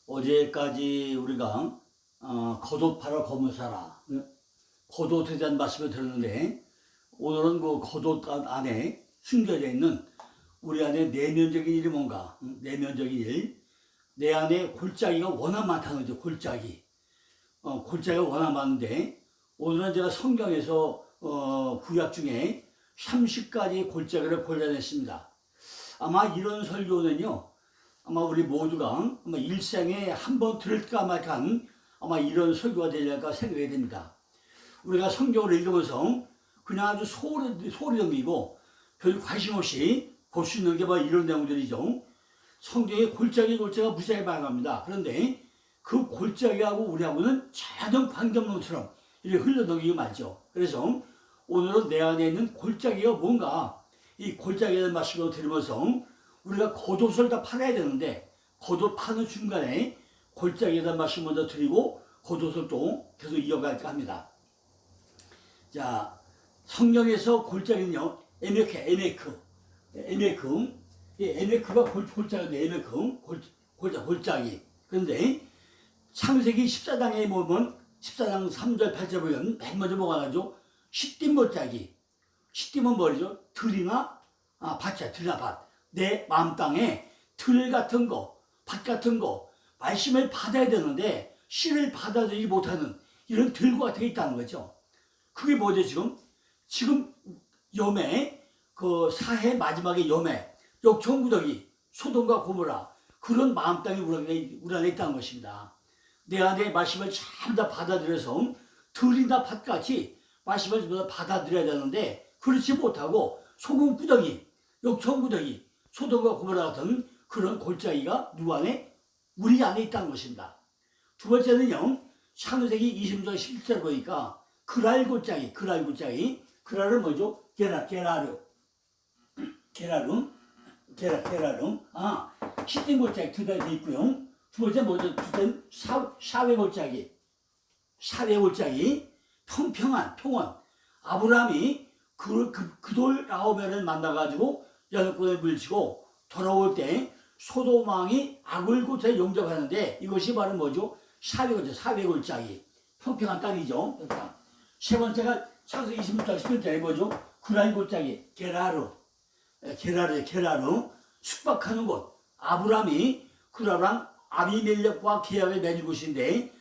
어제까지 우리가 겉옷 팔아 검을 사라, 겉옷에 대한 말씀을 들었는데, 오늘은 그 겉옷 안에 숨겨져 있는 우리 안에 내면적인 일이 뭔가, 내면적인 일, 내 안에 골짜기가 워낙 많다는 거죠. 골짜기가 워낙 많은데, 오늘은 제가 성경에서 구약 중에 30가지 골짜기를 골라냈습니다. 아마 이런 설교는요, 아마 우리 모두가 아마 일생에 한 번 들을까 말까 한 아마 이런 설교가 되려까 생각이 됩니다. 우리가 성경을 읽으면서 그냥 아주 소리 넘기고 별 관심 없이 볼 수 있는 게 뭐 이런 내용들이죠. 성경에 골짜기가 무지하게 많합니다. 그런데 그 골짜기하고 우리하고는 전혀 관계없는 것처럼 이렇게 흘러넘기고 말죠. 그래서 오늘은 내 안에 있는 골짜기가 뭔가, 이 골짜기에 대한 말씀을 들으면서 우리가 겉옷을 다 팔아야 되는데, 겉옷 파는 중간에 골짜기에 대한 말씀 먼저 드리고 겉옷을 또 계속 이어갈까 합니다. 자, 성경에서 골짜기는요, 에메크가 골짜기인데, 골짜기. 그런데 창세기 14장에 보면 14장 3절 8절 보면 맨 먼저 뭐가 나죠? 시딤 골짜기. 시딤은 뭐죠? 들이나 밭이야. 들이나 밭. 내 마음 땅에 들 같은 거, 밭 같은 거, 말씀을 받아야 되는데 씨를 받아들이지 못하는 이런 들과 같은 게 있다는 거죠. 그게 뭐죠? 지금 염해, 그 사해 마지막에 염해, 역청구더기, 소돔과 고모라, 그런 마음 땅이 우리 안에 있다는 것입니다. 내 안에 말씀을 전부 다 받아들여서 들이나 밭같이 말씀을 전부 다 받아들여야 되는데, 그렇지 못하고 소금구더기, 역청구더기, 소돔과 고모라 같은 그런 골짜기가 누구 안에? 우리 안에 있다는 것입니다. 두 번째는요, 창세기 20장 11절 보니까 그랄 골짜기. 그랄은 뭐죠? 게라름. 시딤 골짜기 두 가지 있고요. 두 번째 뭐죠? 샤웨 골짜기. 평원. 아브라함이 그 돌 9면을 만나가지고 6번을 물리치고 돌아올 때 소돔 왕이 악을 고쳐 용접하는데, 이것이 바로 뭐죠? 샤웨 골짜기. 평평한 땅이죠. 세 번째가 창세기 26장 10절에 뭐죠? 그랄 골짜기. 게라르. 숙박하는 곳. 아브라함이 그라랑 아비멜렉과 계약을 맺은 곳인데,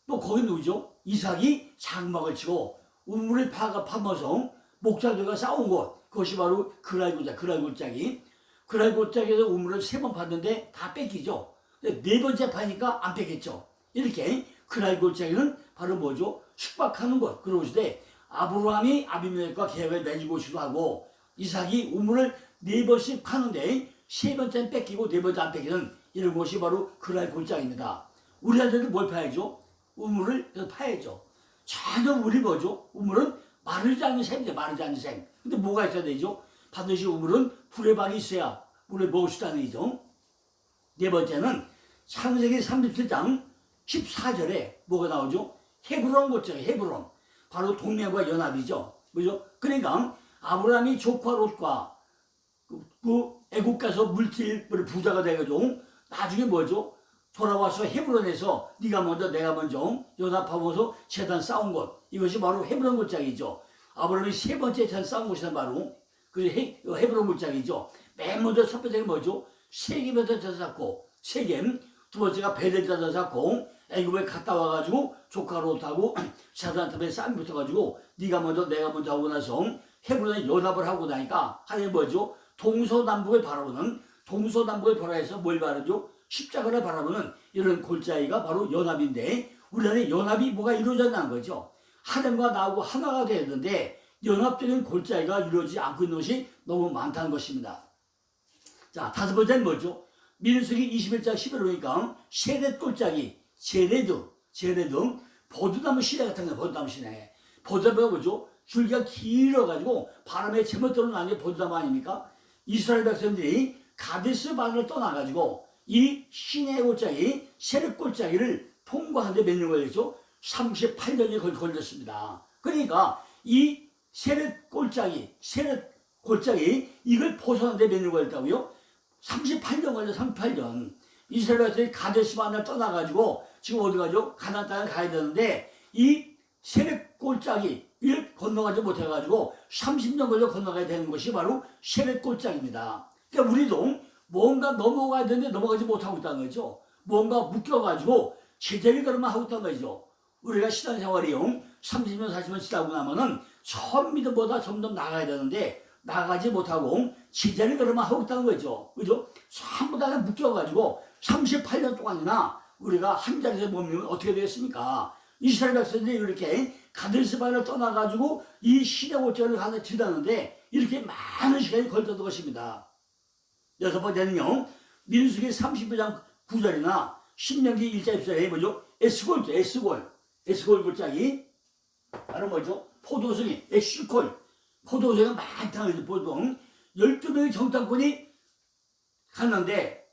또 거기 누구죠? 이삭이 장막을 치고 우물을 파면서 목자들과 싸운 곳. 그것이 바로 그랄 골짜기. 그랄 골짜기에서 우물을 3번 팠는데 다 뺏기죠. 네 번째 파니까 안 뺏겼죠. 이렇게 그랄 골짜기는 바로 뭐죠? 숙박하는 곳. 그런 곳인데, 아브라함이 아비멜렉과 계약을 맺은 곳이기도 하고, 이삭이 우물을 4번씩 파는데 3번째는 뺏기고 4번째 안 뺏기는 이런 곳이 바로 그랄 골짜기입니다. 우리한테는 뭘 파야죠? 우물을 파야죠. 전혀 우리 뭐죠? 우물은 마르지 않는 샘이죠. 근데 뭐가 있어야 되죠? 반드시 우물은 불의 방이 있어야 물을 먹을 수 있다는 얘기죠. 네 번째는 창세기 37장 14절에 뭐가 나오죠? 헤브론 골짜기. 바로 동맹과 연합이죠. 뭐죠? 그러니까 아브라함이 조카 롯과 그 애국 가서 물질을 부자가 돼가지고 나중에 뭐죠? 돌아와서 헤브론에서 네가 먼저 내가 먼저 연합하면서 재단 싸운 곳. 이것이 바로 헤브론 골짜기죠. 아브라함이 3번째 재단 싸운 곳이 바로 그 헤브론 골짜기죠. 맨 먼저 첫 번째가 뭐죠? 세겜에서 재단 쌓고, 두 번째가 베델 재단 쌓고, 애굽에 갔다 와가지고 조카 롯하고 재단탑에 쌈이 붙어가지고 네가 먼저 내가 먼저 하고 나서 헤브론에 연합을 하고 나니까 하나님 뭐죠? 동서남북을 바라해서 뭘 바라죠? 십자가를 바라보는 이런 골짜기가 바로 연합인데, 우리 안에 연합이 뭐가 이루어졌다는 거죠. 하나님과 나하고 하나가 되었는데 연합적인 골짜기가 이루어지지 않고 있는 것이 너무 많다는 것입니다. 자, 다섯 번째는 뭐죠? 민수기 21장 11절 보니까 세렛 골짜기. 제레드. 버드나무 시내 같은 거. 버드나무가 뭐죠? 줄기가 길어가지고 바람에 제멋대로 나는 게 버드나무 아닙니까? 이스라엘 백성들이 가데스 바네를 떠나가지고 이 시내 골짜기, 세렛 골짜기를 통과하는데 몇 년 걸렸죠? 38년이 걸렸습니다. 그러니까 이 세렛 골짜기, 이걸 벗어나는데 몇 년 걸렸다고요? 38년 걸려 38년. 이스라엘 백성이 가데스 바네아를 떠나가지고 지금 어디 가죠? 가나안 땅에 가야 되는데 이 세렛 골짜기를 건너가지 못해가지고 30년 걸려 건너가야 되는 것이 바로 세렛 골짜기입니다. 그러니까 우리도 뭔가 넘어가야 되는데 넘어가지 못하고 있다는 거죠. 뭔가 묶여가지고 제자리 걸음만 하고 있다는 거죠. 우리가 신앙생활이요 30년 40년 지나고 나면은 처음 믿음보다 점점 나가야 되는데 나가지 못하고 제자리 걸음만 하고 있다는 거죠. 그죠? 전부 다 묶여가지고 38년 동안이나 우리가 한 자리에서 머물면 어떻게 되겠습니까? 이스라엘 백성들이 이렇게 가데스 바네아를 떠나가지고 이 시내 골짜기를 가서 지나는데 이렇게 많은 시간이 걸렸던 것입니다. 여섯 번째는요, 민수기 32장 9절이나 신명기 1장 1절에 뭐죠? 에스골 골짜기. 바로 뭐죠? 포도송이, 에시콜. 포도송이가 많다는 거죠, 보통. 12명의 정탐꾼이 갔는데,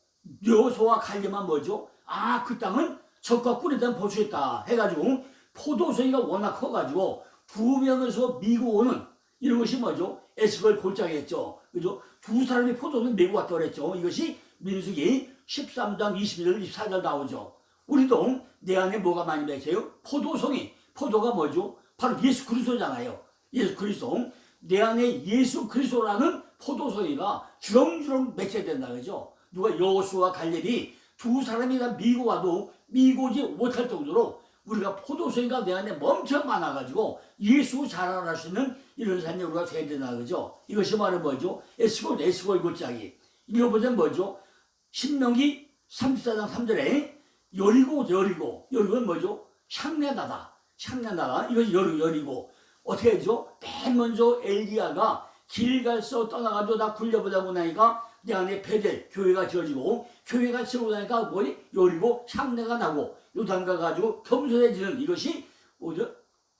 여호수아와 갈렙만 뭐죠? 아, 그 땅은 적과 꿀에 대한 보수했다. 해가지고, 포도송이가 워낙 커가지고, 2명에서 미고 오는, 이런 것이 뭐죠? 에스골 골짜기였죠. 그죠? 두 사람이 포도송이 메고 왔다고 그랬죠. 이것이 민수기 13장 22절 24절 나오죠. 우리도 내 안에 뭐가 많이 맺혀요? 포도송이. 포도가 뭐죠? 바로 예수 그리스도잖아요. 예수 그리스도. 내 안에 예수 그리스도라는 포도송이가 주렁주렁 맺혀야 된다 그죠? 누가 여호수아와 갈렙이 두 사람이 다 미고 와도 미고지 못할 정도로 우리가 포도송이가 내 안에 엄청 많아가지고 예수 자랑할 수 있는 이런 삶이 우리가 돼야 된다 그죠? 이것이 바로 뭐죠? 에스골 골짜기. 이거 보자면 뭐죠? 신명기 34장 3절에 여리고는 뭐죠? 향내나다. 이것이 여리고. 어떻게 하죠? 맨 먼저 엘리야가 길갈서 떠나가지고 다 굴려보자고 나니까 내 안에 베델, 교회가 지어지고, 교회가 지어지고 나니까 뭐니? 여리고 향내가 나고, 요단가 가지고 겸손해지는 이것이 뭐죠?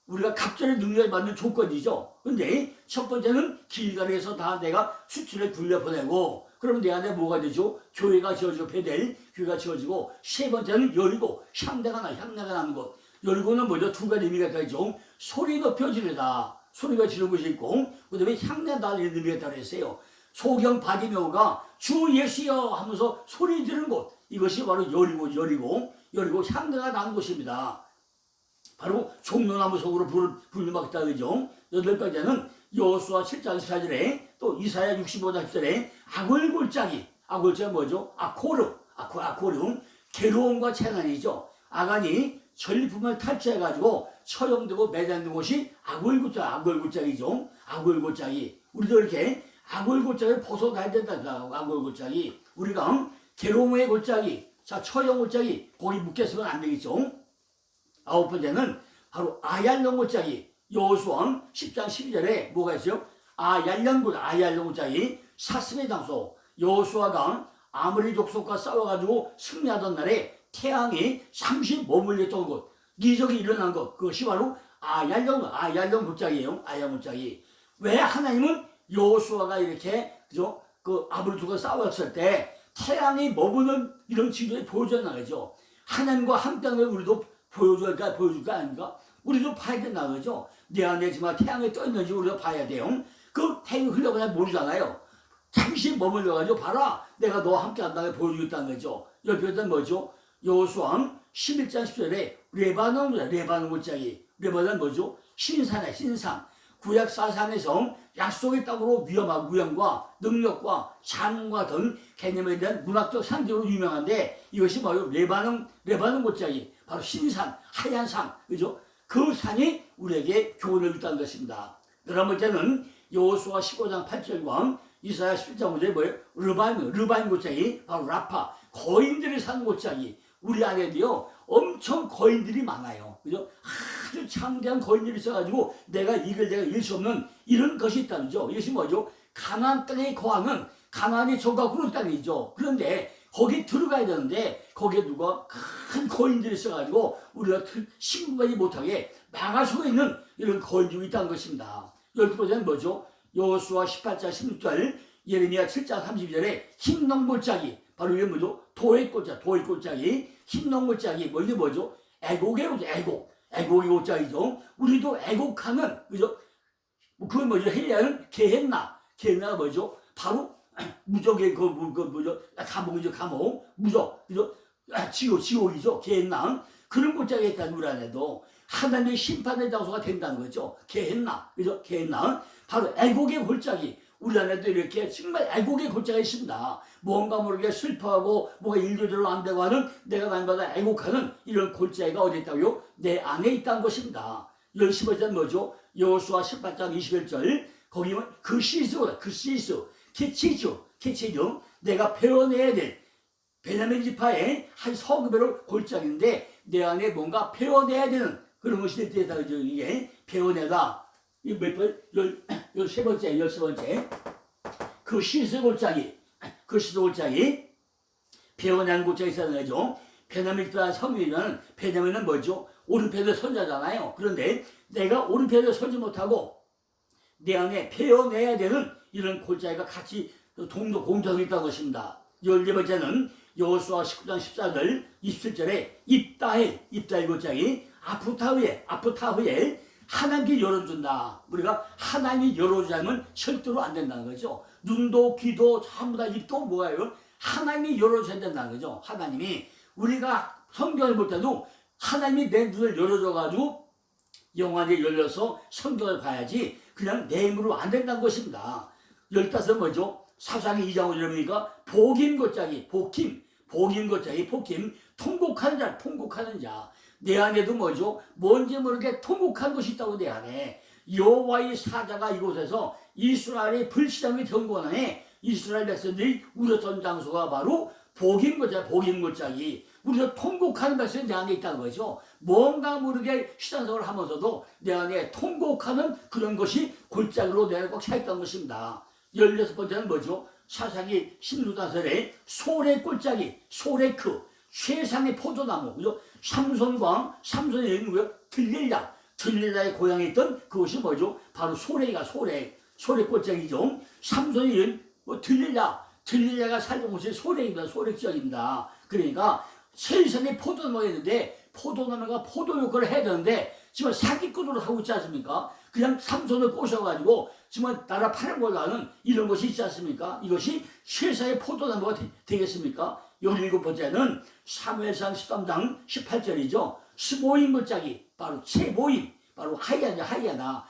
우리가 갑절의 능력을 받는 조건이죠. 근데 첫 번째는 길갈에서 다 내가 수출을 굴려보내고, 그러면 내 안에 뭐가 되죠? 교회가 지어지고, 베델, 교회가 지어지고, 세 번째는 여리고, 향내가 나는 것. 여리고는 뭐죠? 두 가지 의미가 있죠. 소리 높여 지르다. 소리가 지르는 것이 있고, 그 다음에 향내다 이런 의미가 있다고 했어요. 소경 바디메오가 주 예수여 하면서 소리 지르는 곳. 이것이 바로 여리고 향내가 나는 곳입니다. 바로 종려나무 속으로 불을 막다 그죠? 여덟 번째는 여호수아 7장 14절에 또 이사야 65장 10절에 아골골짜기 뭐죠? 아코르 괴로움과 재난이죠. 아간이 전리품을 탈취해가지고 처형되고 매장된 곳이 아골골짜기죠. 아골골짜기. 우리도 이렇게 아골골짜기를 벗어나야 된다. 아골골짜기. 우리가 괴로움의 골짜기, 자 처형 골짜기 거기 묶였으면 안 되겠죠. 아홉 번째는 바로 아얄령 골짜기. 여호수아 10장 12절에 뭐가 있어요? 아얄령 골짜기 사슴의 장소. 여호수아가 아모리 족속과 싸워가지고 승리하던 날에 태양이 30 머물렀던 곳, 기적이 일어난 것, 그것이 바로 아얄령 골짜기예요. 아얄령 골짜기. 왜 하나님은 여호수아가 이렇게 그죠? 그 아모리족과 싸웠을 때 태양이 머무는 이런 지도에 보여줬나 그죠? 하나님과 함께하는 걸 우리도 보여줄 거 아닙니까? 우리도 봐야 된다 그죠? 내 안에 정말 태양이 떠 있는지 우리가 봐야 돼요. 그 태양이 흘러가냐 모르잖아요. 잠시 머물러가지고 봐라, 내가 너와 함께한다는 걸 보여주고 있다는 거죠. 옆에는 뭐죠? 여호수아 11장 10절에 레바논 골짜기. 레바논은 뭐죠? 신산. 구약 사상에서 약속의 땅으로 위험과 능력과 자문과 등 개념에 대한 문학적 상징으로 유명한데 이것이 바로 레바논 골짜기. 바로 신산, 하얀 산, 그죠? 그 산이 우리에게 교훈을 줬다는 것입니다. 여러 번째는 여호수아 15장 8절과 이사야 11장 5절에 뭐예요? 르바임 골짜기, 바로 라파, 거인들이 사는 골짜기. 우리 안에도요, 엄청 거인들이 많아요. 그죠? 아주 창대한 거인들이 있어가지고 내가 이길 수 없는 이런 것이 있다는 거죠. 이것이 뭐죠? 가나안 땅에 거하는 가나안이 적과 그런 땅이죠. 그런데 거기 들어가야 되는데 거기에 누가 큰 거인들이 있어가지고 우리가 신고하지 못하게 막아서고 있는 이런 거인들이 있다는 것입니다. 12번째는 뭐죠? 여호수아 18장 16절, 예레미야 7장 32절에 흰농골짜기. 바로 이게 뭐죠? 도액 골짜기. 흰농골짜기. 이게 뭐죠? 애곡의 골짜기죠. 우리도 애곡하는, 그죠? 그건 뭐죠? 헬리아는 게헨나가 뭐죠? 바로 무적의 뭐죠? 감옥이죠, 감옥. 무적. 그죠? 지옥이죠. 개했나? 그런 골짜기에 있다는 우리 안에도 하나님의 심판의 장소가 된다는 거죠. 개했나? 그죠? 개했나? 바로 애곡의 골짜기. 우리 안에도 이렇게 정말 애곡의 골짜기가 있습니다. 뭔가 모르게 슬퍼하고 뭐가 일조절로 안 되고 하는 내가 날마다 애곡하는 이런 골짜기가 어디 있다고요? 내 안에 있다는 것입니다. 15절 뭐죠? 여호수아 18장 21절 거기 그 시스보다 그 시스 캐치죠. 내가 베어내야 될 베냐민 지파의 한 서급으로 골짜기인데 내 안에 뭔가 베어내야 되는 그런 것이 됐다. 이게 베어내다. 이 몇 번? 13번째, 13번째. 그 시스 골짜기. 베어낸 골짜기 있었는 거죠. 베냐민 지파 성민은 베냐민은 뭐죠? 오른편에 선자잖아요. 그런데 내가 오른편에 서지 못하고 내 안에 베어내야 되는 이런 골짜기가 같이 공정이 있다는 것입니다. 14번째는 여호수아 19장 14절 27절에 입다의 골짜기 아프타흐에 하나님께 열어준다. 우리가 하나님이 열어주지 않으면 절대로 안 된다는 거죠. 눈도 귀도 전부 다 입도 뭐예요? 하나님이 열어줘야 된다는 거죠. 하나님이 우리가 성경을 볼 때도 하나님이 내 눈을 열어줘가지고 영안이 열려서 성경을 봐야지 그냥 내 힘으로 안 된다는 것입니다. 15 뭐죠? 사사기 2장 5절 보니까 복임 골짜기 통곡하는 자. 내 안에도 뭐죠? 뭔지 모르게 통곡한 것이 있다고 내 안에. 여호와의 사자가 이곳에서 이스라엘의 불시장의 경고하네. 이스라엘 백성들이 울었던 장소가 바로 복임 골짜기. 우리가 통곡하는 백성이 내 안에 있다는 거죠. 뭔가 모르게 시장생활을 하면서도 내 안에 통곡하는 그런 것이 골짜기로 내 안에 꼭 차있다는 것입니다. 16번째는 뭐죠? 사사기 16장설에 소래 골짜기, 소래크, 최상의 포도나무, 그죠? 삼손의 이름이 들릴라의 고향에 있던 그것이 뭐죠? 바로 소래 골짜기죠. 삼손의 이름, 들릴라가 살던 곳이 소래 지역입니다. 그러니까 세상에 포도나무가 있는데 포도나무가 포도 효과를 해야 되는데 지금 사기꾼으로 하고 있지 않습니까? 그냥 삼손을 꼬셔가지고 지금 나라 파는 걸로 하는 이런 것이 있지 않습니까? 이것이 세상의 포도나무가 되겠습니까? 17번째는 사무엘상 13장 18절이죠. 스보임 골짜기, 바로 최보임, 바로 하이야나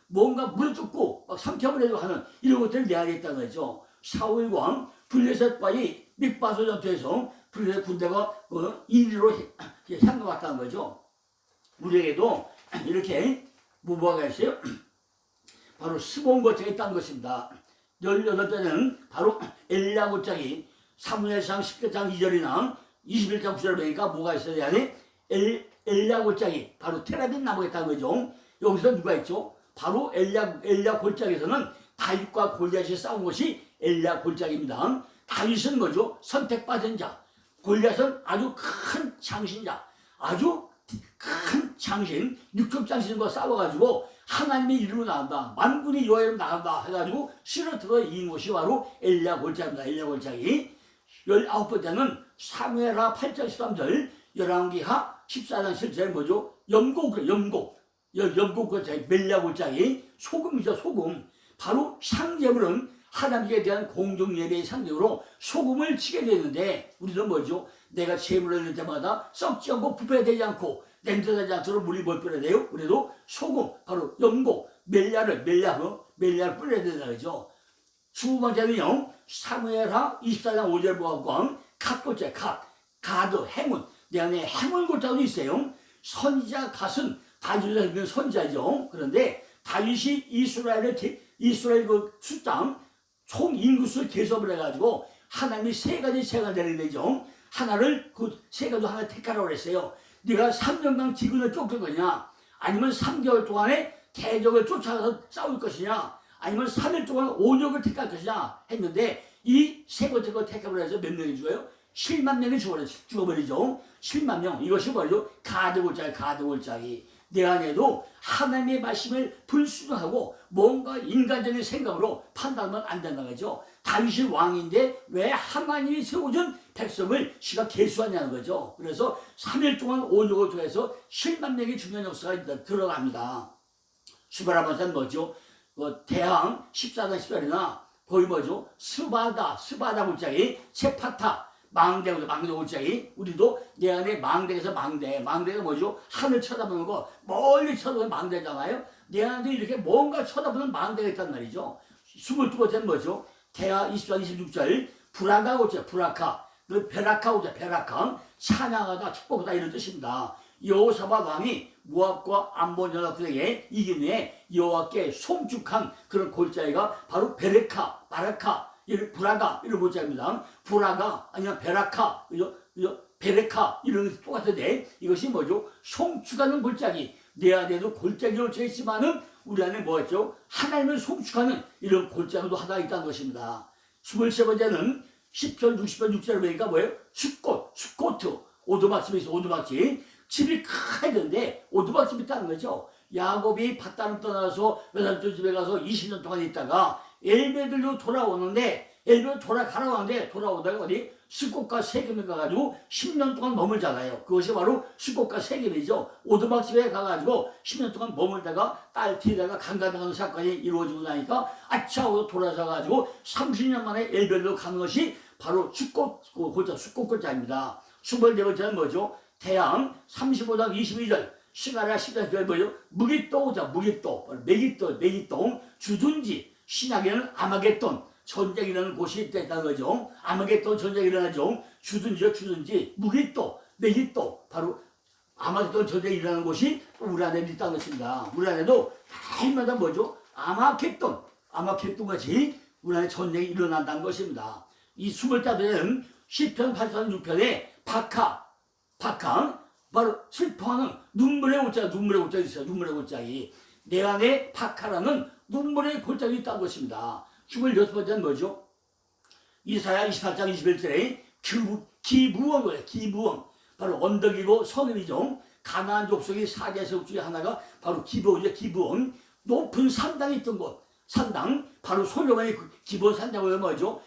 뭔가 물어뜯고 막 삼켜버리려고 하는 이런 것들을 내 안에 있다는 거죠. 사울왕 블레셋과의 믹바소 전투에서 블레셋 군대가 이리로 향해 왔다는 거죠. 우리에게도 이렇게 무보화가 있어요. 바로 스본 골짜기에 있다는 것입니다. 18번째는 바로 엘리야 골짜기. 사무엘상 10장 2절이나 21장 9절을 보니까 뭐가 있어야 하니? 엘리야 골짜기, 바로 테라빈 나무가 있다는 거죠. 여기서 누가 있죠? 바로 엘리야 골짜기에서는 다윗과 골리앗이 싸운 것이 엘리야 골짜기입니다. 다윗은 뭐죠? 선택받은 자. 골리앗은 아주 큰 장신자. 아주 큰 장신, 육적 장신과 싸워가지고 하나님의 이름으로 나간다. 만군이 여호와의 이름으로 나간다. 해가지고 쓰러뜨려 이긴 것이 바로 엘리야 골짜기입니다. 엘리야 골짜기. 19번째는 사무엘하 8장 13절, 열왕기하 14장 7절에 뭐죠? 염곡 골짜기, 멜리야 골짜기, 소금이죠, 소금. 바로 상제물은 하나님께 대한 공정예배의 상징으로 소금을 치게 되는데 우리는 뭐죠? 내가 제물을 드릴 때마다 썩지 않고 부패되지 않고 냄새나지 않도록 물이 뭘 뿌려야 돼요? 그래도 소금, 바로 염곡, 멜리야를 뿌려야 된다는 거죠. 20번째는요, 사무엘하 24장 5절 보고 갓골짜기, 가드, 행운. 내 안에 행운 골짜기도 있어요. 선지자 갓은 다윗에서 있는 선지자죠. 그런데 다윗이 이스라엘 그 숫장 총 인구수를 계산을 해가지고 하나님이 세 가지 책을 내리게 되죠. 하나를 그 세 가지 하나 택하라고 했어요. 네가 3년간 기근을 쫓을 거냐, 아니면 3개월 동안에 대적을 쫓아가서 싸울 것이냐, 아니면 3일 동안 온역을 택할 것이냐 했는데 이 세 번째 걸 택하고 해서 몇 명이 죽어요? 7만 명이 죽어버리죠. 7만 명. 이것이 뭐죠? 가드 골짜기. 내 안에도 하나님의 말씀을 불순종하고 뭔가 인간적인 생각으로 판단하면 안 된다는 거죠. 다윗이 왕인데 왜 하나님이 세워준 백성을 지가 계수하냐는 거죠. 그래서 3일 동안 온역을 통해서 7만 명이 죽는 역사가 들어갑니다. 수바라반사는 뭐죠? 대항 14장 10절이나 거기 뭐죠? 스바다 골짜기, 세파타, 망대 골짜기. 우리도 내 안에 망대에서 망대가 뭐죠? 하늘 쳐다보는 거, 멀리 쳐다보는 망대잖아요. 내 안에 이렇게 뭔가 쳐다보는 망대가 있단 말이죠. 22번째는 뭐죠? 대하 24, 26절, 브라가 골짜기, 브라카, 베라카 골짜기, 베라카, 찬양하다, 축복하다 이런 뜻입니다. 여호사밧 왕이 모압과 암몬 연합군에게 이긴 후에 여호와께 송축한 그런 골짜기가 바로 베레카, 바라카, 브라가 이런 골짜기입니다. 브라가 아니면 베라카, 베레카 이런 것이 똑같은데 이것이 뭐죠? 송축하는 골짜기. 내 안에도 골짜기가 얽혀 있지만은 우리 안에 뭐였죠? 하나님을 송축하는 이런 골짜기도 하나 있다는 것입니다. 23번째는 10절, 60절, 6절을 보니까 뭐예요? 수코트, 오두막집이 있어, 오두막집. 집이 커야 되는데 오두막집이 있다는 거죠. 야곱이 밧단을 떠나서 외삼촌 집에 가서 20년 동안 있다가 엘베들로 돌아오는데 돌아오다가 어디 수꽃과 세겜에 가가지고 10년 동안 머물잖아요. 그것이 바로 수꽃과 세겜이죠. 오두막집에 가가지고 10년 동안 머물다가 딸 뒤에다가 강간당하는 사건이 이루어지고 나니까 아차 하고 돌아서가지고 30년 만에 엘베들로 가는 것이 바로 수꽃 골짜기입니다. 24번째는 뭐죠? 태양 35장 22절 시가랴 14절 뭐죠? 무기또자 메기똥 주둔지 신약에는 아마겟돈 전쟁이 일어나는 곳이 있다는 거죠. 아마겟돈 전쟁이 일어나죠. 주둔지 무기또 메기또 바로 아마겟돈 전쟁이 일어나는 곳이 우리 안에 있다는 것입니다. 우리 안에도 해마다 뭐죠? 아마겟돈 같이 우리 안에 전쟁이 일어난다는 것입니다. 이 25번째는 시편 86편에 박하 바로 슬퍼하는 눈물의 골짜기 있어요. 눈물의 골짜기. 내 안에 박하라는 눈물의 골짜기 있다는 것입니다. 26번째는 뭐죠? 이사야 28장 21절에 기부원 바로 언덕이고 성읍이죠. 가나안 족속의 4개석 중에 하나가 바로 기부원 높은 산당이 있던 곳 산당 바로 솔로몬의 기부원 산당을 뭐죠?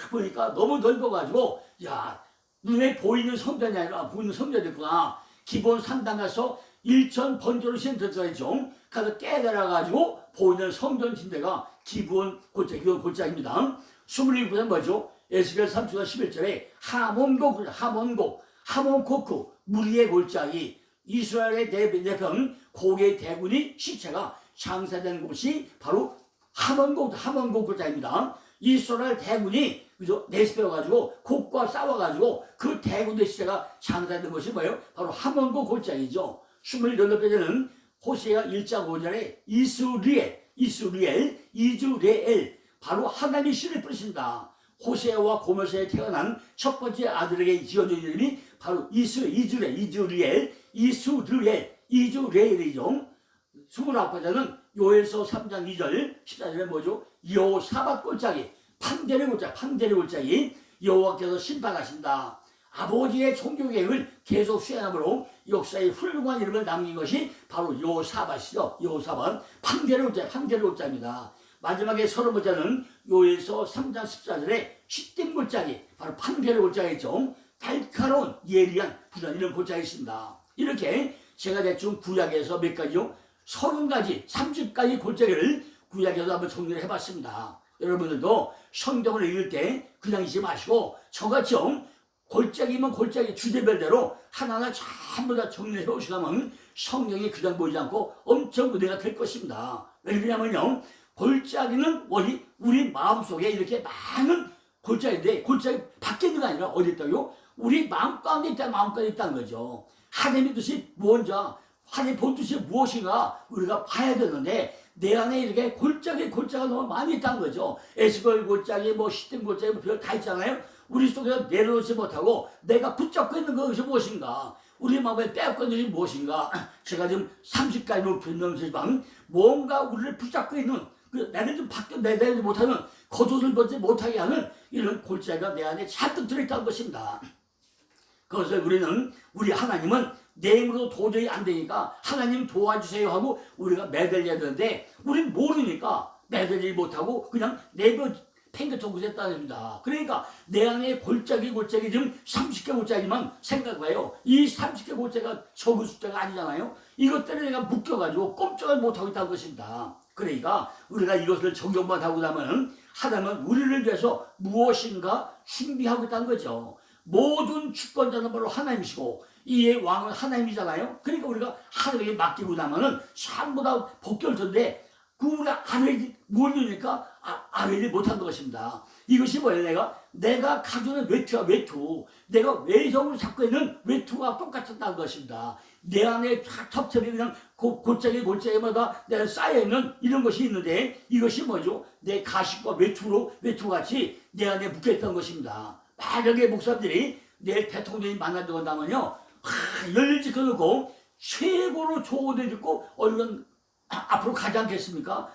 보니까 너무 넓어가지고 야 눈에 보이는 성전이 아니라 보이는 성전이구나. 기본 산당 가서 1천 번제로 센터죠. 가서 깨달아가지고 보이는 성전 침대가 기본 골짜기입니다. 27번은 뭐죠? 에스겔 3장 11절에 하몬코크 무리의 골짜기. 이스라엘의 대편 고개 대군이 시체가 장사된 곳이 바로 하몬코크 골짜기입니다. 이스라엘 대군이 그죠? 내세워가지고 곡과 싸워가지고 그 대군의 시체가 장사된 것이 뭐예요? 바로 하몬고 골짜기죠. 28번째는 호세아 1장 5절에 이스라엘 바로 하나님이 씨를 뿌리신다. 호세아와 고멜세에 태어난 첫 번째 아들에게 지어진 이름이 바로 이스라엘이죠. 29번째는 요엘서 3장 2절 14절에 뭐죠? 여호사밧 골짜기 판대리 골짜기 여호와께서 심판하신다. 아버지의 종교계획을 계속 수행함으로 역사에 훌륭한 이름을 남긴 것이 바로 여호사밧이죠. 여호사밧 판대리 골짜기입니다. 마지막에 30번째는 요엘서 3장 14절에 시딤 골짜기 바로 판대리 골짜기죠. 달카로운 예리한 부산 이런 골짜기 있습니다. 이렇게 제가 대충 구약에서 몇 가지요? 30가지 30가지 골짜기를 구약에서 한번 정리를 해봤습니다. 여러분들도 성경을 읽을 때 그냥 읽지 마시고 저같이 골짜기면 골짜기 주제별대로 하나하나 전부 다 정리해 오시면 성경이 그냥 보이지 않고 엄청 은혜가 될 것입니다. 왜냐면요 골짜기는 우리 마음속에 이렇게 많은 골짜기인데 골짜기 밖에 있는 게 아니라 어디 있다고요? 우리 마음 가운데 있다는 거죠. 하나님의 뜻이 뭔지 하나님 본 뜻이 무엇인가 우리가 봐야 되는데 내 안에 이렇게 골짜기가 너무 많이 있다는 거죠. 에스겔 골짜기, 시딤 골짜기, 별 다 있잖아요. 우리 속에서 내려놓지 못하고 내가 붙잡고 있는 것이 무엇인가? 우리 마음에 빼앗고 있는 것이 무엇인가? 제가 지금 30가지 높이면서지만 뭔가 우리를 붙잡고 있는 나를 좀 내지 못하는 겉옷을 벗지 못하게 하는 이런 골짜기가 내 안에 잔뜩 들어있다는 것입니다. 그것을 우리 하나님은 내 힘으로 도저히 안 되니까 하나님 도와주세요 하고 우리가 매달려야 되는데 우리는 모르니까 매달리지 못하고 그냥 내버 팽개쳐고 있다는 그러니까 내 안에 골짜기 지금 30개 골짜기만 생각해봐요. 이 30개 골짜기가 적은 숫자가 아니잖아요. 이것 때문에 내가 묶여가지고 꼼짝을 못하고 있다는 것입니다. 그러니까 우리가 이것을 적용만 하고 나면 하나님은 우리를 위해서 무엇인가 준비하고 있다는 거죠. 모든 주권자는 바로 하나님이시고 이의 왕은 하나님이잖아요. 그러니까 우리가 하나님에게 맡기고 나면은 전부 다 복결전데 그 우리가 아벨이 뭘 누니까 아벨이 못한 것입니다. 이것이 뭐예요? 내가 가지는 외투와 외투, 내가 외성으로 잡고 있는 외투가 똑같다는 것입니다. 내 안에 첩첩이 그냥 골짜기마다 내가 쌓여있는 이런 것이 있는데 이것이 뭐죠? 내 가식과 외투같이 내 안에 묶여있다는 것입니다. 만약에 목사들이 내일 대통령이 만나자고 한다면요, 열일 지켜놓고 최고로 좋은 애 듣고 얼른 앞으로 가지 않겠습니까?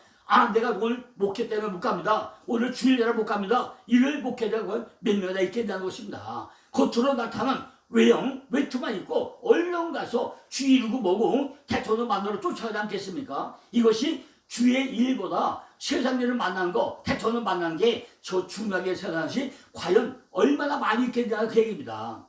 내가 오늘 목회 때문에 못 갑니다. 오늘 주일날 못 갑니다. 일요일 목회자가 몇 명이나 있겠다는 것입니다. 겉으로 나타난 외투만 입고 얼른 가서 주일이고 뭐고 대통령 만나러 쫓아가지 않겠습니까? 이것이 주의 일보다 세상 일을 만나는 거, 대통령 만나는 게 저 중요하게 생각하시 과연 얼마나 많이 있겠냐는 그 얘기입니다.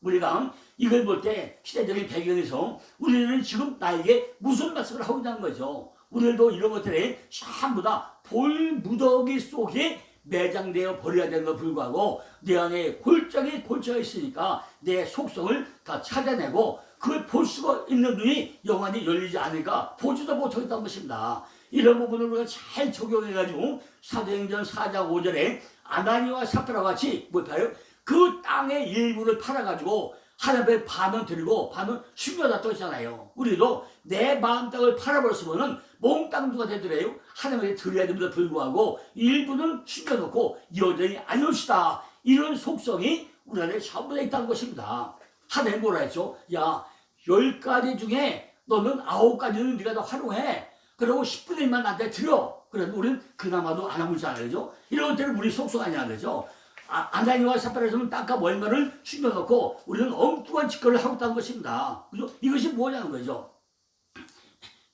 우리가 이걸 볼 때 시대적인 배경에서 우리는 지금 나에게 무슨 말씀을 하고 있다는 거죠. 우리도 이런 것들이 전부 다 돌무더기 속에 매장되어 버려야 되는 것 불구하고 내 안에 골짜기가 있으니까 내 속성을 다 찾아내고 그걸 볼 수가 있는 눈이 영원히 열리지 않으니까 보지도 못하겠다는 것입니다. 이런 부분을 우리가 잘 적용해가지고 사도행전 4장 5절에 아나니와 삽비라와 같이 뭘까요? 그 땅의 일부를 팔아가지고 하나님의 반은 드리고 반은 숨겨놨다고 했잖아요. 우리도 내 마음 땅을 팔아버렸으면은 몽땅 누가 되더래요? 하나님에게 드려야 됩니다. 불구하고 일부는 숨겨놓고 여전히 안 옵시다. 이런 속성이 우리 안에 전부 다 있다는 것입니다. 하나님 뭐라 했죠? 야, 10가지 중에 너는 9가지는 네가 다 활용해. 그리고 10분의 1만 나한테 드려. 그래도 우리는 그나마도 안 하고 있잖아요. 그죠? 이런 것들은 우리 속성 아니야. 그죠? 아나니와 삽비라에서는 땅과 월말을 숨겨놓고 우리는 엉뚱한 짓거리를 하고 있다는 것입니다. 그죠? 이것이 뭐냐는 거죠.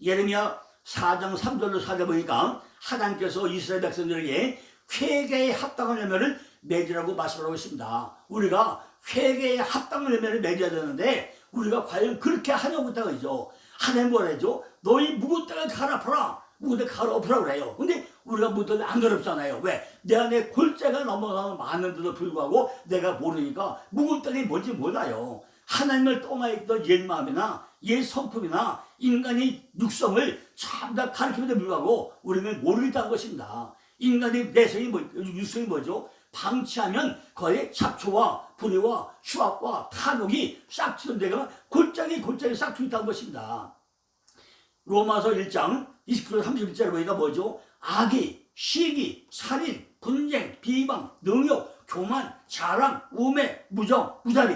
예레미야 4장 3절로 4절 보니까 하나님께서 이스라엘 백성들에게 회개에 합당한 열매를 맺으라고 말씀하고 있습니다. 우리가 회개에 합당한 열매를 맺어야 되는데 우리가 과연 그렇게 하냐고 있다고 하죠. 하나님 뭐라 하죠? 너희 묵은 땅을 갈아엎어라. 묵은 땅을 갈아엎으라고 그래요. 근데 우리가 묵은 땅을 안 갈아엎잖아요. 왜? 내 안에 골짜가 너무나 많은데도 불구하고 내가 모르니까 묵은 땅이 뭔지 몰라요. 하나님을 떠나있던 옛 마음이나 옛 성품이나 인간의 육성을 전부 다 가르치는데 불구하고 우리는 모르겠다는 것입니다. 인간의 내성이 육성이 뭐죠? 방치하면 거의 잡초와 불의와 휴학과 탐욕이 싹트는 데가 골짜기 싹트 있다는 것입니다. 로마서 1장 29절 31절에 보니까 뭐죠? 악의, 시기, 살인, 분쟁, 비방, 능욕, 교만, 자랑, 우매, 무정, 무자비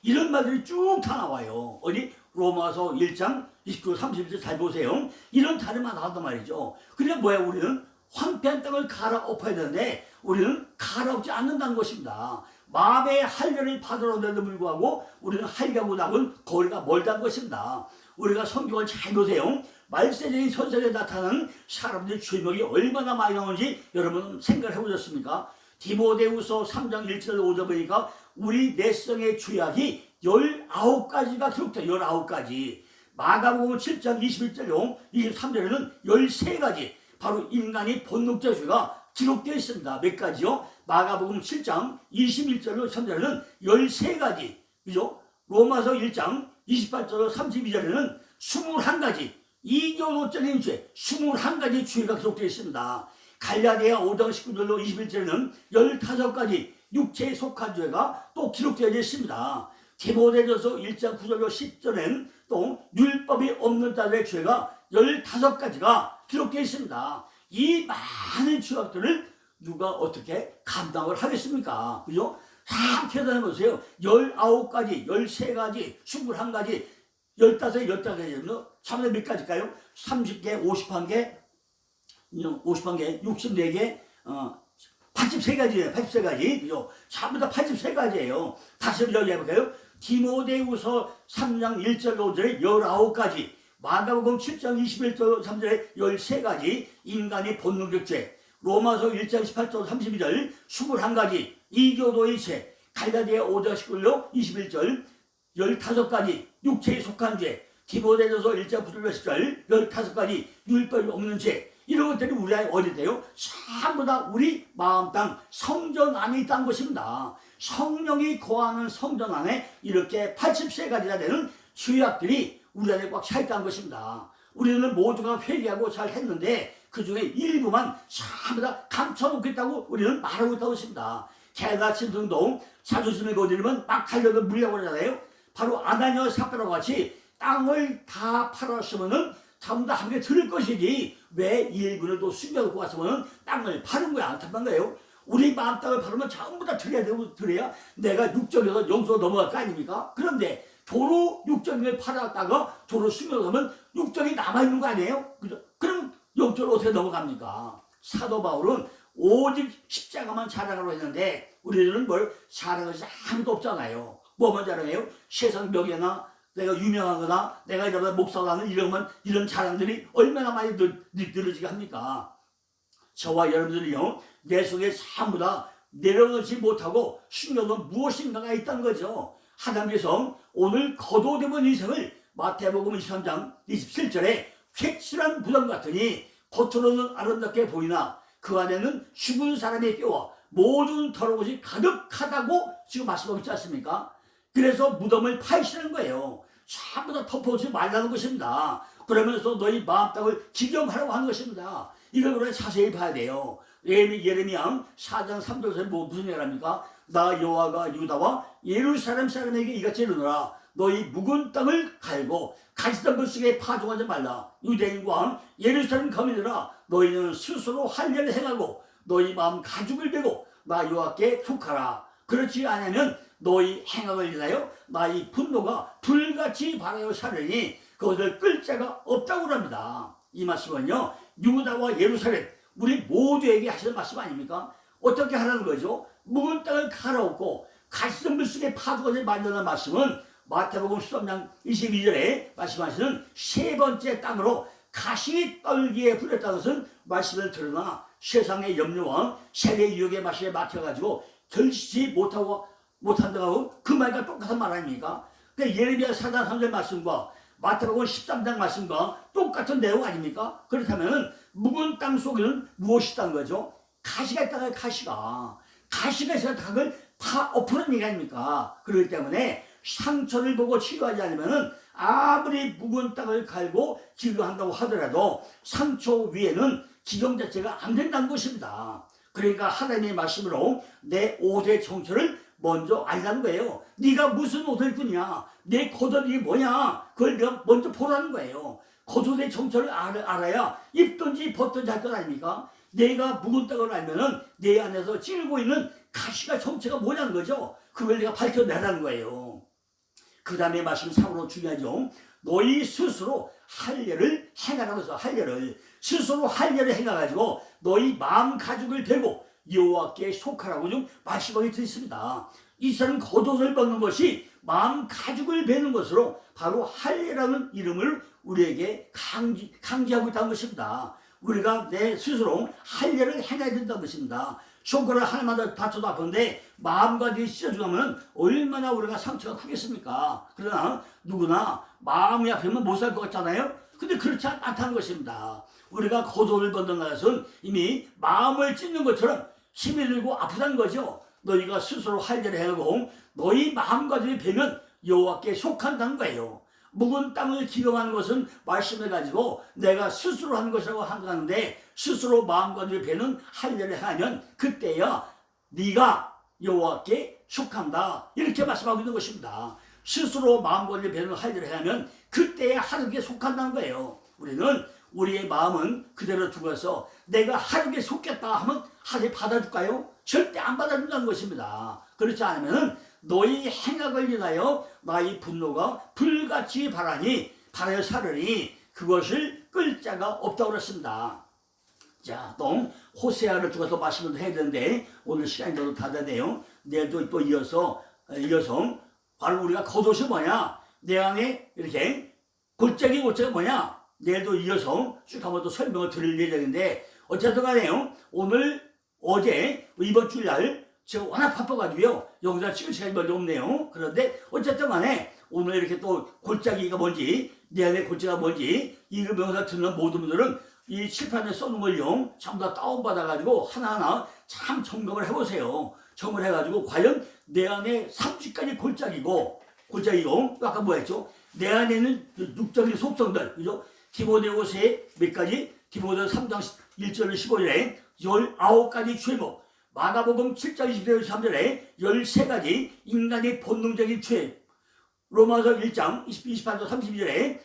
이런 말들이 쭉 다 나와요. 어디? 로마서 1장 29절 31절 잘 보세요. 이런 단어만 나온단 말이죠. 그러니까 뭐야? 우리는 황폐한 땅을 갈아엎어야 되는데 우리는 갈아엎지 않는다는 것입니다. 마음의 할례를 받으러 온데도 불구하고 우리는 할례하고 나면 거리가 멀다는 것입니다. 우리가 성경을 잘 보세요. 말세적인 선생에 나타나는 사람들의 죄명이 얼마나 많이 나오는지 여러분 생각해 보셨습니까? 디모데후서 3장 1절 5절 보니까 우리 내성의 죄악이 19가지가 기록돼요. 19가지. 마가복음 7장 21절로 23절에는 13가지 바로 인간의 본능적 죄가 기록되어 있습니다. 몇 가지요? 마가복음 7장 21절로 3절에는 13가지. 그죠? 로마서 1장 28절로 32절에는 21가지. 이교도적인 죄, 21가지 죄가 기록되어 있습니다. 갈라디아 5장 19절로 21절에는 15가지 육체에 속한 죄가 또 기록되어 있습니다. 디모데전서 1장 9절로 10절에는 또 율법이 없는 자들의 죄가 15가지가 기록되어 있습니다. 이 많은 죄악들을 누가 어떻게 감당을 하겠습니까? 그죠? 다 계산해 보세요. 19가지, 13가지, 21가지, 15가지면 참여 몇 가지일까요? 30개, 51개, 64개, 83가지예요. 83가지. 그죠? 전부 다 83가지예요. 다시 한번 얘기해볼까요? 디모데후서 3장 1절 5절에 19가지, 마가복음 7장 21절 3절에 13가지 인간의 본능적 죄, 로마서 1장 18절 32절 21가지 이교도의 죄, 갈라디아 5장 19절 21절 15가지 육체에 속한 죄, 디모데전서 1장 9절 10절 15가지 율법이 없는 죄, 이런 것들이 우리 안에 어디 돼요? 전부 다 우리 마음 땅 성전 안에 있다는 것입니다. 성령이 거하는 성전 안에 이렇게 80세가지나 되는 죄악들이 우리 안에 꽉 차 있다는 것입니다. 우리는 모두가 회개하고 잘 했는데 그 중에 일부만 전부 다 감춰놓겠다고 우리는 말하고 있다고 했습니다. 개나 짐승도 자존심을 거두려면 막 달려서 물려고 그러잖아요. 바로 아나니아와 삽비라와 같이 땅을 다 팔았으면은 전부 다 함께 들을 것이지 왜 일부를 또 숨겨놓고 왔으면 땅을 파는 거야? 안타까운 거예요. 우리 마음 땅을 팔으면 전부 다 들어야 되고 들어야 내가 육적에서 영적으로 넘어갈 거 아닙니까? 그런데 도로 육적을 팔았다가 도로 숨겨놓으면 육적이 남아있는 거 아니에요? 그죠? 그럼 영적으로 어떻게 넘어갑니까? 사도 바울은 오직 십자가만 자랑하려고 했는데 우리들은 뭘 자랑할 것이 아무도 없잖아요. 뭐만 자랑해요? 세상 명예나 내가 유명하거나 내가 이러다 목사라는 이런 자랑들이 얼마나 많이 늘어지게 합니까? 저와 여러분들이요, 내 속에 전부 다 내려놓지 못하고 숨겨놓은 무엇인가가 있다는 거죠. 하나님께서 오늘 거두어대본 인생을 마태복음 23장 27절에 획실한 무덤 같으니 겉으로는 아름답게 보이나 그 안에는 죽은 사람의 뼈와 모든 더러운 것이 가득하다고 지금 말씀하고 있지 않습니까? 그래서 무덤을 파시라는 거예요. 전부 다 덮어오지 말라는 것입니다. 그러면서 너희 마음 땅을 기경하라고 하는 것입니다. 이걸 우리가 자세히 봐야 돼요. 예레미야 4장 3절에서 무슨 얘기합니까? 나 여호와가 유다와 예루살렘 사람에게 이같이 이르노라. 너희 묵은 땅을 갈고 가시던 것 속에 파종하지 말라. 유대인과 예루살렘 거민들아, 너희는 스스로 할 일을 행하고 너희 마음 가죽을 베고 나 여호와께 속하라. 그렇지 않으면 너희 행악을 인하여 나의 분노가 불같이 발하여 사르니 그것을 끌 자가 없다고 합니다. 이 말씀은요, 유다와 예루살렘 우리 모두에게 하시는 말씀 아닙니까? 어떻게 하라는 거죠? 묵은 땅을 갈아엎고 가시던 물속에 파도가 만드는 말씀은 마태복음 13장 22절에 말씀하시는 세 번째 땅으로 가시 떨기에 불렸다는 것은 말씀을 들으나 세상의 염려와 세계 유혹의 말씀에 맡겨가지고 결시지 못한다고 그 말과 똑같은 말 아닙니까? 그러니까 예레미야 4장 3절 말씀과 마태복음 13장 말씀과 똑같은 내용 아닙니까? 그렇다면 묵은 땅 속에는 무엇이 있다는 거죠? 가시가 있다는 가시가 있어야 닭을 파 엎으는 얘기 아닙니까? 그렇기 때문에 상처를 보고 치료하지 않으면 아무리 묵은 땅을 갈고 기경한다고 하더라도 상처 위에는 기경 자체가 안 된다는 것입니다. 그러니까 하나님의 말씀으로 내 옷의 정체를 먼저 알라는 거예요. 네가 무슨 옷을 입느냐, 내 겉옷이 뭐냐, 그걸 네가 먼저 보라는 거예요. 겉옷의 정체를 알아야 입든지 벗든지 할 것 아닙니까? 내가 묵은 땅을 알면은 내 안에서 찌르고 있는 가시가 정체가 뭐냐는 거죠. 그걸 내가 밝혀내라는 거예요. 그 다음에 말씀 3으로 중요하죠. 너희 스스로 할 일을 행하라고 해서 할 일을 스스로 할 일을 행해가지고 너희 마음 가죽을 베고 여호와께 속하라고 좀 말씀하게 되어 있습니다. 이 사람 겉옷을 벗는 것이 마음 가죽을 베는 것으로 바로 할례라는 이름을 우리에게 강제하고 있다는 것입니다. 우리가 내 스스로 할례를 행해야 된다는 것입니다. 손가락 하나만 다쳐도 아픈데 마음까지 찢어주면 얼마나 우리가 상처가 크겠습니까? 그러나 누구나 마음이 아프면 못 살 것 같잖아요. 근데 그렇지 않다는 것입니다. 우리가 겉옷을 벗는 것은 이미 마음을 찢는 것처럼 힘이 들고 아프다는 거죠. 너희가 스스로 할 일을 해고 너희 마음가짐이 베면 여호와께 속한다는 거예요. 묵은 땅을 기경하는 것은 말씀을 가지고 내가 스스로 하는 것이라고 하는데 스스로 마음가짐을 베는 할 일을 하면 그때야 네가 여호와께 속한다 이렇게 말씀하고 있는 것입니다. 스스로 마음가짐을 베는 할 일을 하면 그때야 하나님께 속한다는 거예요. 우리는 우리의 마음은 그대로 두고서 내가 하나님께 속겠다 하면 하나님 받아줄까요? 절대 안 받아준다는 것입니다. 그렇지 않으면 너희 행악을 인하여 나의 분노가 불같이 발하여 사르니 그것을 끌 자가 없다고 그랬습니다. 자, 또 호세아를 두고서 말씀을 해야 되는데 오늘 시간이 너무 다 되네요. 내일도 또 이어서 바로 우리가 겉옷이 뭐냐, 내 안에 이렇게 골짜기가 뭐냐, 내일도 이어서 쭉 한번 또 설명을 드릴 예정인데 어쨌든 간에요, 어제 이번 주일날 제가 워낙 바빠가지고요 영상 찍을 시간이 별로 없네요. 그런데 어쨌든 간에 오늘 이렇게 또 골짜기가 뭔지 내 안에 골짜기가 뭔지 이 명사 듣는 모든 분들은 이 칠판에 써놓은 걸요 전부 다 다운받아가지고 하나하나 참 점검을 해보세요. 점검을 해가지고 과연 내 안에 30가지 골짜기고 아까 뭐 했죠? 내 안에는 육적인 속성들, 그죠? 디모데후서에 몇 가지? 디모데후서 3장 1절 15절에 19가지 죄목, 마가복음 7장 20절 3절에 13가지 인간의 본능적인 죄, 로마서 1장 28절 32절에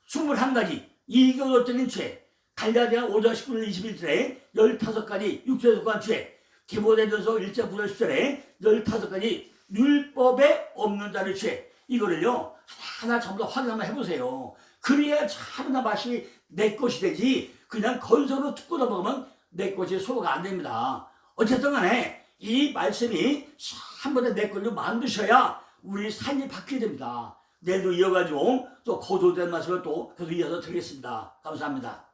21가지 이교도적인 죄, 갈라디아 5장 19절 21절에 15가지 육체에 속한 죄, 디모데전서 1장 9절 10절에 15가지 율법에 없는 자의 죄, 이거를요 하나 전부 다 확인 한번 해보세요. 그래야 참나 맛이 내 것이 되지 그냥 건설로 듣고 넘어가면 내 것이 소화가 안 됩니다. 어쨌든 간에 이 말씀이 한 번에 내 걸로 만드셔야 우리 삶이 바뀌게 됩니다. 내일도 이어가지고 또 고도된 말씀을 또 계속 이어서 드리겠습니다. 감사합니다.